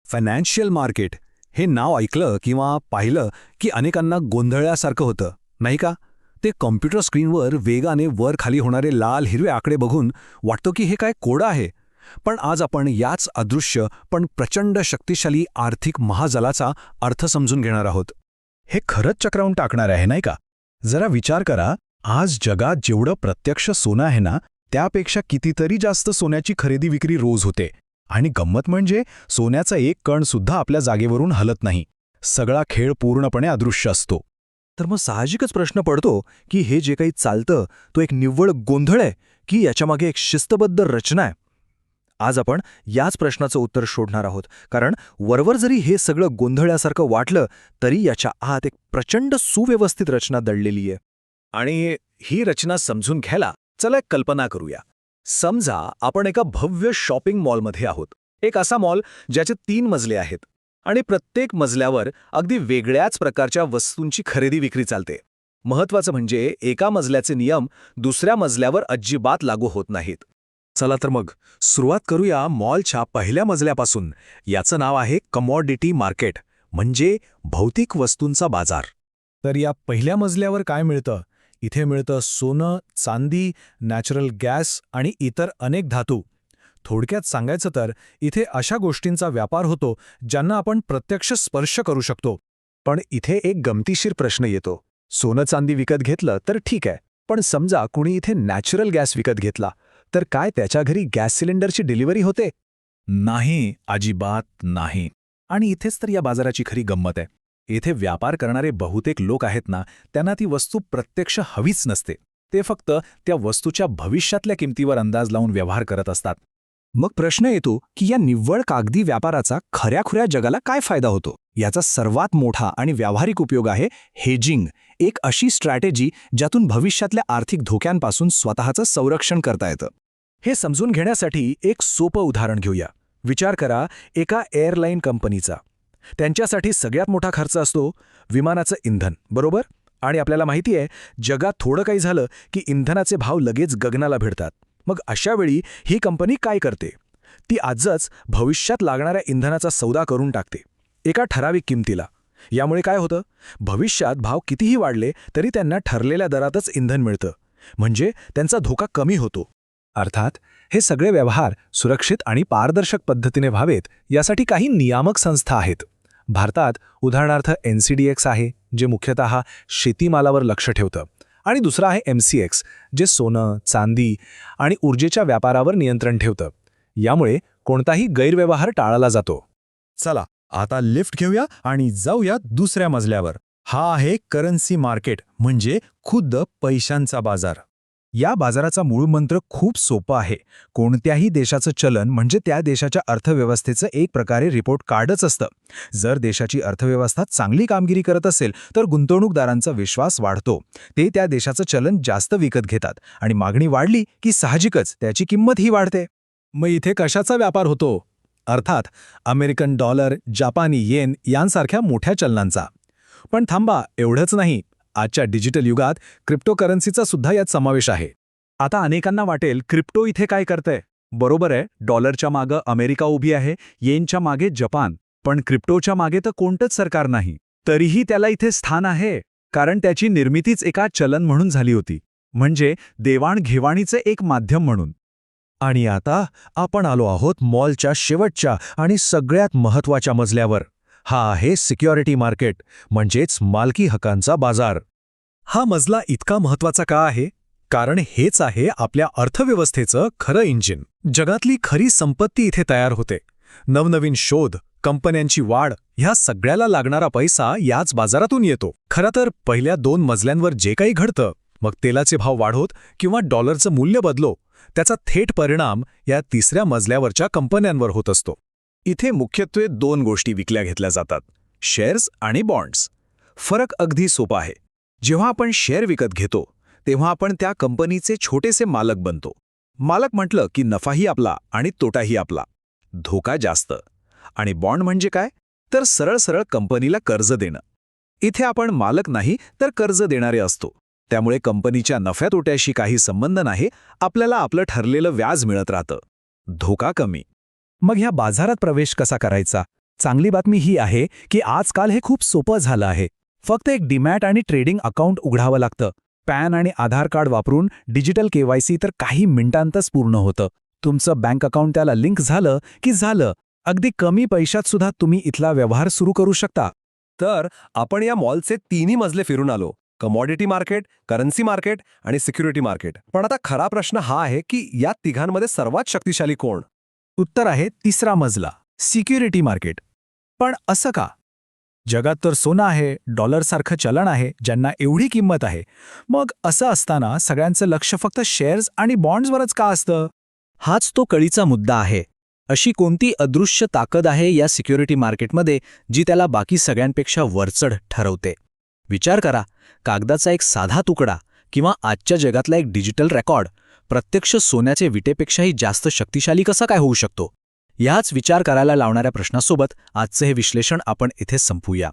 Financial market हे नाव ऐकलं किंवा पाहिलं की अनेकांना गोंधळल्यासारखं होतं, नाही का? ते कॉम्प्युटर स्क्रीनवर वेगाने वर खाली होणारे लाल हिरवे आकडे बघून वाटतं की हे काय कोड आहे. पण आज आपण याच अदृश्य पण प्रचंड शक्तिशाली आर्थिक महाजालाचा अर्थ समजून घेणार आहोत. हे खरंच चक्रावून टाकणार आहे, नाही का? जरा विचार करा, आज जगात जेवढं प्रत्यक्ष सोनं आहे ना, त्यापेक्षा कितीतरी जास्त सोन्याची खरेदी विक्री रोज होते. आणि गंमत म्हणजे सोन्याचा एक कण सुद्धा आपल्या जागेवरून हलत नाही. सगळा खेळ पूर्णपणे अदृश्य असतो. तर मग साहजिकच प्रश्न पडतो की हे जे काही चालतं तो एक निव्वळ गोंधळ आहे की याच्यामागे एक शिस्तबद्ध रचना आहे. आज आपण याच प्रश्नाचं उत्तर शोधणार आहोत, कारण वरवर जरी हे सगळं गोंधळल्यासारखं वाटलं तरी याच्या आत एक प्रचंड सुव्यवस्थित रचना दडलेली आहे. आणि ही रचना समजून घ्यायला चला एक कल्पना करूया. समजा आपण एका भव्य शॉपिंग मॉलमध्ये आहोत. एक असा मॉल ज्याचे 3 मजले आहेत आणि प्रत्येक मजल्यावर अगदी वेगळ्याच प्रकारच्या वस्तूंची खरेदी विक्री चालते. महत्त्वाचं म्हणजे एका मजल्याचे नियम दुसऱ्या मजल्यावर अजिबात लागू होत नाहीत. चला तर मग सुरुवात करूया मॉलच्या पहिल्या मजल्यापासून. याचं नाव आहे कमॉडिटी मार्केट, म्हणजे भौतिक वस्तूंचा बाजार. तर या पहिल्या मजल्यावर काय मिळतं? इथे मिळतं सोनं, चांदी, नॅचरल गॅस आणि इतर अनेक धातू. थोडक्यात सांगायचं तर इथे अशा गोष्टींचा व्यापार होतो ज्यांना आपण प्रत्यक्ष स्पर्श करू शकतो. पण इथे एक गमतीशीर प्रश्न येतो. सोनं चांदी विकत घेतलं तर ठीक आहे, पण समजा कुणी इथे नॅचरल गॅस विकत घेतला तर काय त्याच्या घरी गॅस सिलेंडरची डिलिव्हरी होते? नाही, अजिबात नाही. आणि इथेच तर या बाजाराची खरी गंमत आहे. इथे व्यापार करणारे बहुतेक लोक आहेत ना, त्यांना ती वस्तू प्रत्यक्ष हवीच नसते. ते फक्त त्या वस्तूच्या भविष्यातल्या किमतीवर अंदाज लावून व्यवहार करत असतात. मग प्रश्न येतो की या निव्वळ कागदी व्यापाराचा खऱ्याखुऱ्या जगाला काय फायदा होतो? याचा सर्वात मोठा आणि व्यावहारिक उपयोग आहे हेजिंग, एक अशी स्ट्रॅटेजी ज्यातून भविष्यातल्या आर्थिक धोक्यांपासून स्वतःचं संरक्षण करता येतं. हे समजून घेण्यासाठी एक सोपं उदाहरण घेऊया. विचार करा एका एअरलाईन कंपनीचा. त्यांच्यासाठी सगळ्यात मोठा खर्च असतो विमानाचं इंधन, बरोबर? आणि आपल्याला माहिती आहे, जगात थोडं काही झालं की इंधनाचे भाव लगेच गगनाला भिडतात. मग अशा वेळी ही कंपनी काय करते? ती आजच भविष्यात लागणाऱ्या इंधनाचा सौदा करून टाकते, एका ठराविक किमतीला. यामुळे काय होतं? भविष्यात भाव कितीही वाढले तरी त्यांना ठरलेल्या दरातच इंधन मिळतं, म्हणजे त्यांचा धोका कमी होतो. अर्थात हे सगळे व्यवहार सुरक्षित आणि पारदर्शक पद्धतीने व्हावेत यासाठी काही नियामक संस्था आहेत. भारतात उदाहरणार्थ NCDX आहे, जे मुख्यतः शेतीमालावर लक्ष ठेवतं, आणि दुसरं आहे MCX, जे सोनं, चांदी आणि ऊर्जेच्या व्यापारावर नियंत्रण ठेवतं. यामुळे कोणताही गैरव्यवहार टाळला जातो. चला आता लिफ्ट घेऊया आणि जाऊया दुसऱ्या मजल्यावर. हा आहे करन्सी मार्केट, म्हणजे खुद्द पैशांचा बाजार. या बाजाराचा मूळ मंत्र खूप सोपा आहे. कोणत्याही देशाचं चलन म्हणजे त्या देशाच्या अर्थव्यवस्थेचं एक प्रकारे रिपोर्ट कार्डच असतं. जर देशाची अर्थव्यवस्था चांगली कामगिरी करत असेल तर गुंतवणूकदारांचा विश्वास वाढतो. ते त्या देशाचं चलन जास्त विकत घेतात आणि मागणी वाढली की साहजिकच त्याची किंमतही वाढते. मग इथे कशाचा व्यापार होतो? अर्थात अमेरिकन डॉलर, जापानी येन यांसारख्या मोठ्या चलनांचा. पण थांबा, एवढंच नाही. आजच्या डिजिटल युगात क्रिप्टोकरन्सीचा सुद्धा यात समावेश आहे. आता अनेकांना वाटेल, क्रिप्टो इथे काय करतंय? बरोबर आहे, डॉलरच्या मागं अमेरिका उभी आहे, येनच्या मागे जपान. पण क्रिप्टोच्या मागे तर कोणतंच सरकार नाही. तरीही त्याला इथे स्थान आहे, कारण त्याची निर्मितीच एका चलन म्हणून झाली होती, म्हणजे देवाणघेवाणीचे एक माध्यम म्हणून. आणि आता आपण आलो आहोत मॉलच्या शेवटच्या आणि सगळ्यात महत्त्वाच्या मजल्यावर. हा आहे सिक्युरिटी मार्केट, म्हणजेच मालकी हक्कांचा बाजार. हा मजला इतका महत्त्वाचा का आहे? कारण हेच आहे आपल्या अर्थव्यवस्थेचं खरं इंजिन. जगातली खरी संपत्ती इथे तयार होते. नवनवीन शोध, कंपन्यांची वाढ, ह्या सगळ्याला लागणारा पैसा याच बाजारातून येतो. खरं तर पहिल्या 2 मजल्यांवर जे काही घडतं, मग तेलाचे भाव वाढोत किंवा डॉलरचं मूल्य बदलो, त्याचा थेट परिणाम या तिसऱ्या मजल्यावरच्या कंपन्यांवर होत असतो. इथे मुख्यत्वे 2 गोष्टी विकल्या घेतल्या जातात, शेअर्स आणि बॉन्ड्स. फरक अगदी सोपा आहे. जेव्हा आपण शेअर विकत घेतो तेव्हा आपण त्या कंपनीचे छोटेसे मालक बनतो. मालक म्हटलं की नफाही आपला आणि तोटाही आपला. धोका जास्त. आणि बॉन्ड म्हणजे काय? तर सरळ सरळ कंपनीला कर्ज देणं. इथे आपण मालक नाही तर कर्ज देणारे असतो. त्यामुळे कंपनीच्या नफ्या तोट्याशी काही संबंध नाही, आपल्याला आपलं ठरलेलं व्याज मिळत राहतं. धोका कमी. मग ह्या बाजारात प्रवेश कसा करायचा? चांगली बातमी ही आहे की आजकाल हे खूप सोपं झालं आहे. फक्त एक डीमॅट आणि ट्रेडिंग अकाउंट उघडावं लागतं. पॅन आणि आधार कार्ड वापरून डिजिटल केवायसी तर काही मिनिटांतच पूर्ण होतं. तुमचं बँक अकाउंट त्याला लिंक झालं की झालं. अगदी कमी पैशात सुद्धा तुम्ही इथला व्यवहार सुरू करू शकता. तर आपण या मॉलचे तिन्ही मजले फिरून आलो. कमॉडिटी मार्केट, करन्सी मार्केट आणि सिक्युरिटी मार्केट. पण आता खरा प्रश्न हा आहे की या तिघांमध्ये सर्वात शक्तिशाली कोण? उत्तर आहे तिसरा मजला, सिक्युरिटी मार्केट. पण असं का? जगात तर सोनं आहे, डॉलरसारखं चलन आहे, ज्यांना एवढी किंमत आहे. मग असं असताना सगळ्यांचं लक्ष फक्त शेअर्स आणि बॉन्ड्सवरच का असतं? हाच तो कळीचा मुद्दा आहे. अशी कोणती अदृश्य ताकद आहे या सिक्युरिटी मार्केटमध्ये जी त्याला बाकी सगळ्यांपेक्षा वरचढ ठरवते? विचार करा, कागदाचा एक साधा तुकडा किंवा आजच्या जगातला एक डिजिटल रेकॉर्ड प्रत्यक्ष सोन्याचे विटेपेक्षाही जास्त शक्तिशाली कसा काय होऊ शकतो? ह्याच विचार करायला लावणाऱ्या प्रश्नासोबत आजचं हे विश्लेषण आपण इथे संपवूया.